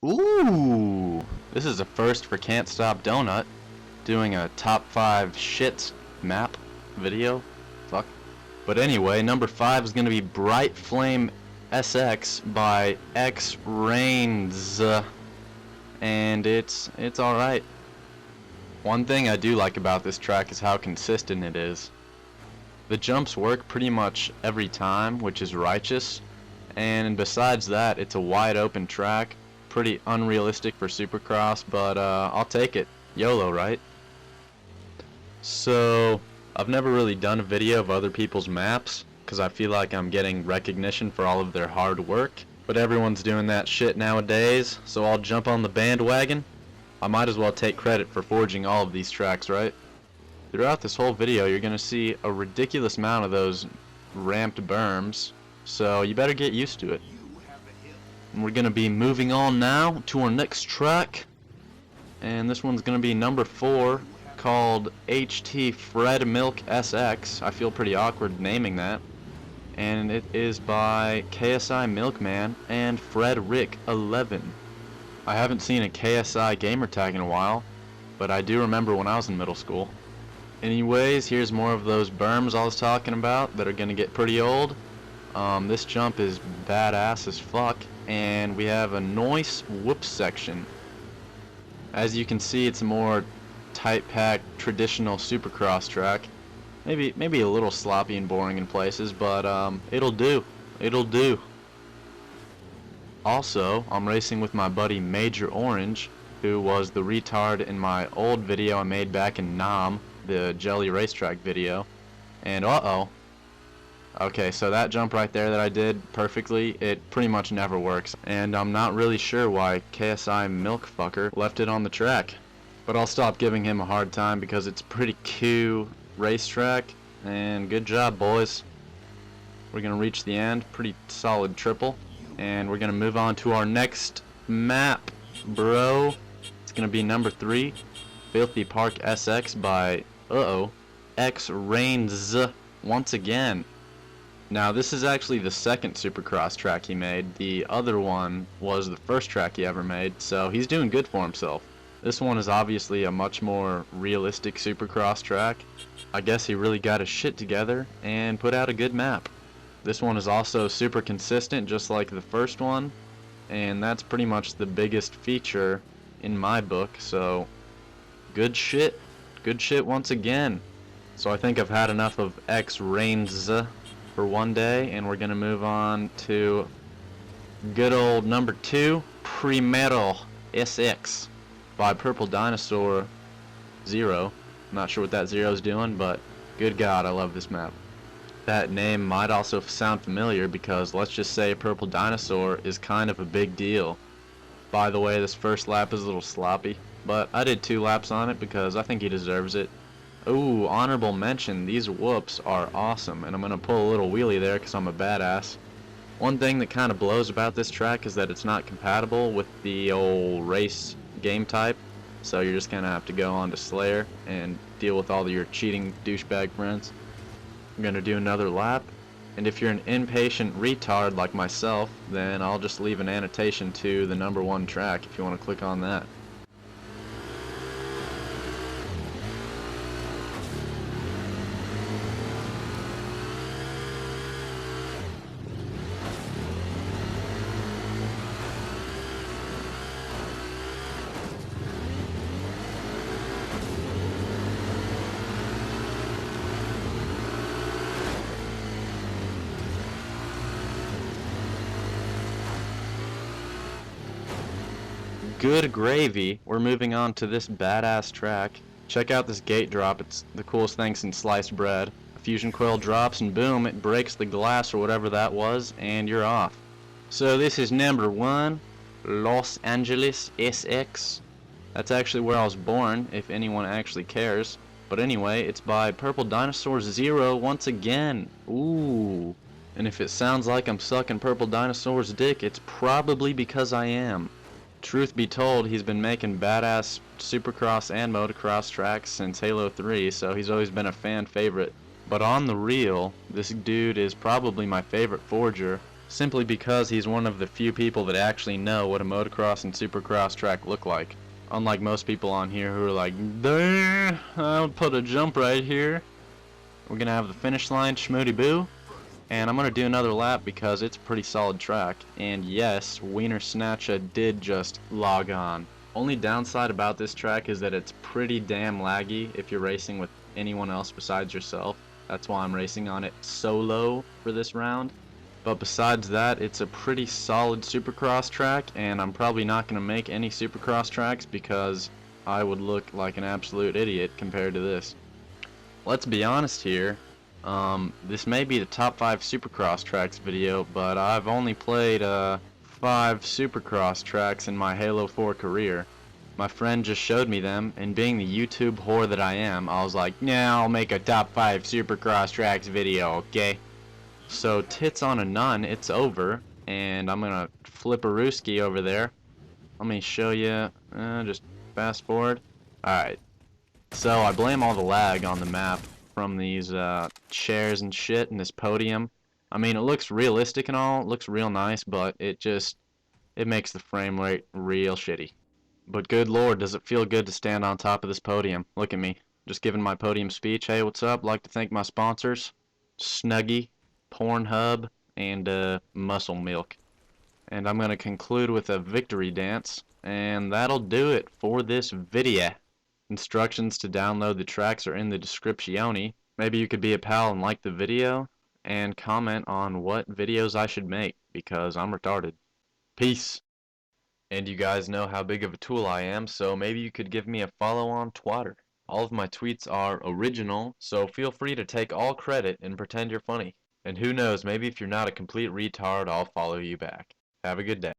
Ooh! This is a first for Can't Stop Donut. Doing a top 5 shits map video. Fuck. But anyway, number 5 is going to be Bright Flame SX by X Rains. And it's alright. One thing I do like about this track is how consistent it is. The jumps work pretty much every time, which is righteous. And besides that, it's a wide open track. Pretty unrealistic for Supercross, but I'll take it. YOLO, right? So, I've never really done a video of other people's maps, because I feel like I'm getting recognition for all of their hard work. But everyone's doing that shit nowadays, so I'll jump on the bandwagon. I might as well take credit for forging all of these tracks, right? Throughout this whole video, you're going to see a ridiculous amount of those ramped berms, so you better get used to it. And we're going to be moving on now to our next track, and this one's going to be number 4, called HT Fright of Milk SX. I feel pretty awkward naming that. And it is by KSI Milkman and Frederick11. I haven't seen a KSI gamertag in a while, but I do remember when I was in middle school. Anyways, here's more of those berms I was talking about that are going to get pretty old. This jump is badass as fuck, and we have a nice whoop section. As you can see, it's a more tight-packed traditional Supercross track. Maybe a little sloppy and boring in places, but it'll do. It'll do. Also, I'm racing with my buddy Major Orange, who was the retard in my old video I made back in Nam, the Jelly Racetrack video. And uh-oh. Okay, so that jump right there that I did perfectly, it pretty much never works. And I'm not really sure why KSI Milkfucker left it on the track. But I'll stop giving him a hard time because it's a pretty cool racetrack. And good job, boys. We're going to reach the end. Pretty solid triple. And we're going to move on to our next map, bro. It's going to be number 3, Filthy Park SX by, X Rains once again. Now, this is actually the second Supercross track he made. The other one was the first track he ever made, so he's doing good for himself. This one is obviously a much more realistic Supercross track. I guess he really got his shit together and put out a good map. This one is also super consistent, just like the first one, and that's pretty much the biggest feature in my book, so good shit once again. So I think I've had enough of X Rains for one day, and we're gonna move on to good old number 2, Premetal SX by Purple Dinosaur 0. I'm not sure what that 0 is doing, but good God, I love this map. That name might also sound familiar because let's just say Purple Dinosaur is kind of a big deal. By the way, this first lap is a little sloppy, but I did 2 laps on it because I think he deserves it. Ooh, honorable mention, these whoops are awesome, and I'm going to pull a little wheelie there because I'm a badass. One thing that kind of blows about this track is that it's not compatible with the old race game type, so you're just going to have to go on to Slayer and deal with all of your cheating douchebag friends. I'm going to do another lap, and if you're an impatient retard like myself, then I'll just leave an annotation to the number 1 track if you want to click on that. Good gravy. We're moving on to this badass track. Check out this gate drop. It's the coolest thing since sliced bread. A fusion coil drops and boom, it breaks the glass or whatever that was, and you're off. So this is number 1, Los Angeles SX. That's actually where I was born, if anyone actually cares. But anyway, it's by Purple Dinosaur 0 once again. Ooh. And if it sounds like I'm sucking Purple Dinosaur's dick, it's probably because I am. Truth be told, he's been making badass Supercross and motocross tracks since Halo 3, so he's always been a fan favorite. But on the real, this dude is probably my favorite forger, simply because he's one of the few people that actually know what a motocross and supercross track look like. Unlike most people on here who are like, "There, I'll put a jump right here." We're gonna have the finish line, schmoody boo, and I'm gonna do another lap because it's a pretty solid track. And yes, Wiener Snatcha did just log on. Only downside about this track is that it's pretty damn laggy if you're racing with anyone else besides yourself. That's why I'm racing on it solo for this round. But besides that, it's a pretty solid supercross track, and I'm probably not going to make any supercross tracks because I would look like an absolute idiot compared to this. Let's be honest here, this may be the top 5 supercross tracks video, but I've only played 5 supercross tracks in my Halo 4 career. My friend just showed me them, and being the YouTube whore that I am, I was like, nah, I'll make a top 5 supercross tracks video, okay? So tits on a nun, it's over, and I'm gonna flip a rooski over there. Let me show you, just fast forward. Alright, so I blame all the lag on the map from these chairs and shit and this podium. I mean, it looks realistic and all, it looks real nice, but it makes the frame rate real shitty. But good lord, does it feel good to stand on top of this podium. Look at me, just giving my podium speech. Hey, what's up? Like to thank my sponsors, Snuggie, Pornhub, and Muscle Milk. And I'm going to conclude with a victory dance, and that'll do it for this video. Instructions to download the tracks are in the description. Maybe you could be a pal and like the video, and comment on what videos I should make, because I'm retarded. Peace. And you guys know how big of a tool I am, so maybe you could give me a follow on Twitter. All of my tweets are original, so feel free to take all credit and pretend you're funny. And who knows, maybe if you're not a complete retard, I'll follow you back. Have a good day.